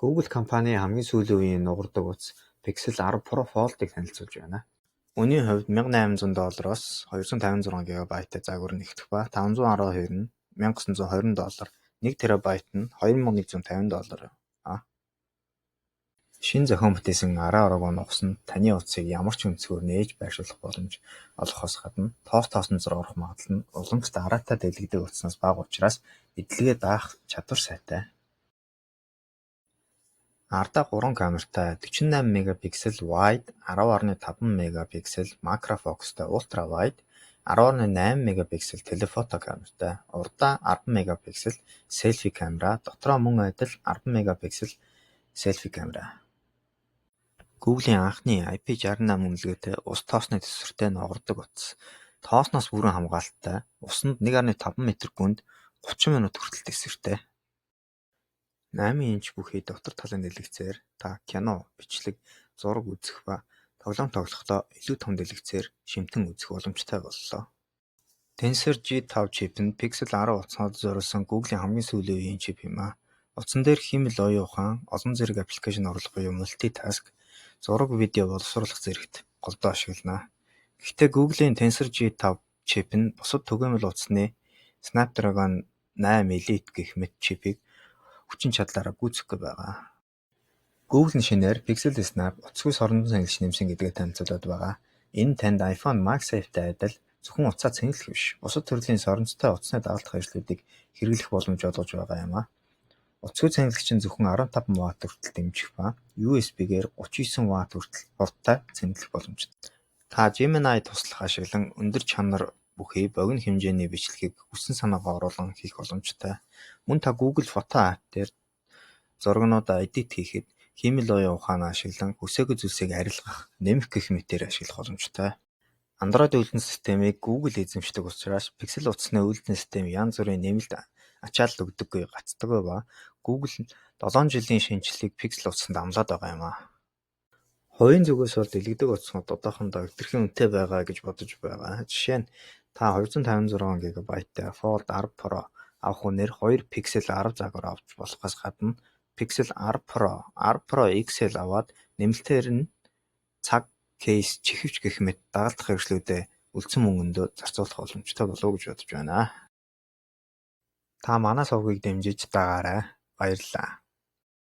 Google компани хамгийн сүүлийн үеийн нугардаг утас Pixel 10 Pro Fold-ыг танилцуулж байна. Үнийн хувьд $1900-оос $256 GB-тай загвар нэгтгэх ба $512 нь $1920, 1 TB нь $2150. Шинэ зохион бүтээсэн 10 нугас нь таны утсыг ямар ч өнцгөр нээж байршуулах боломж олгохоос гадна тоосонд орох магадлал нь уламжлалт араатай дэлгэдэг утаснаас бага учраас эдлэгээ даах чадвар сайтай. Ардаа 3 камертай 48 мегапиксел wide, 10.5 мегапиксел макро фокустай ультра wide, 10.8 мегапиксел телефото камертай, урдаа 10 мегапиксел селфи камера, дотроо мөн адил 10 мегапиксел селфи камера. Google-ийн анхны IP68 үнэлгээтэй ус тоосны төсвөртэй нугардаг утас. Тоосноос бүрэн хамгаалалттай, усанд 1.5 м/гүнд 30 минут хүртэл тэсвэртэй. 8 инч бүхий дотор талын дэлгэцээр та кино, бичлэг, зураг үзэх ба тоглоом тоглохдоо илүү том дэлгэцээр шимтэн үзэх боломжтой боллоо. Tensor G5 чип нь Pixel 10 утасанд зориулсан Google-ийн хамгийн сүүлийн үеийн чип юм а. Утсан дээр химэл оюун ухаан, олон зэрэг аппликейшн оруулах буюу мультитаск, зураг, видео боловсруулах зэрэгт голдоо ашиглана. Гэхдээ Google-ийн Tensor G5 чип нь бусад түгээмэл утасны Snapdragon 8 Elite гэх мэт чипийг хүчин чадлаараа гүйцэхгүй байгаа. Google нь шинээр Pixel Snap утасгүй сорондон цэнгэлж нэмсэн гэдгээ танилцуулаад байгаа. Энэ танд iPhone MagSafe-тай адил зөвхөн утсаа цэнгэлэх биш, бусад төрлийн соронцтой утасны дагалдах ажлуудыг хэрэглэх боломж олгож байгаа юм а. Утасгүй цэнгэлэгч нь зөвхөн 15 Вт хүртэл дэмжих ба USB-гээр 39 Вт хүртэл хурдтай цэнгэлэх боломжтой. Та Gemini туслах ашиглан өндөр чанар бүхий богино хэмжээний бичлэгийг хүссэн санаагаа оруулан хийх боломжтой. Мөн та Google Фото апп дээр зургуудаа эдит хийхэд химэл оюун ухаанаа ашиглан хүсээгүй зүйлсийг арилгах, нэмэх гэх мэтээр ашиглах боломжтой. Android үйлдэн системийг Google эзэмшдэг учраас Pixel утасны үйлдэн систем янз бүрийн нэмэлт ачаалал өгдөггүй, гацдаггүй ба Google 7 жилийн шинэчлэлийг Pixel утсанд амлаад байгаа юм а. Хувийн зүгээс бол дэлгэдэг утаснууд одоохондоо хэтэрхий үнэтэй байгаа гэж бодож байгаа. Жишээ нь та 256 GB-тай Fold 10 Pro авах үнээр 2 Pixel 10 загвар авч болохоос гадна Pixel 10 Pro, 10 Pro XL аваад нэмэлтээр нь цаг, кейс, чихвч гэх мэт дагалдах хэрэгслүүдэд үлдсэн мөнгөндөө зарцуулах боломжтой болов уу гэж бодож байна. Та манай сувгийг дэмжиж дагаарай. Баярлалаа.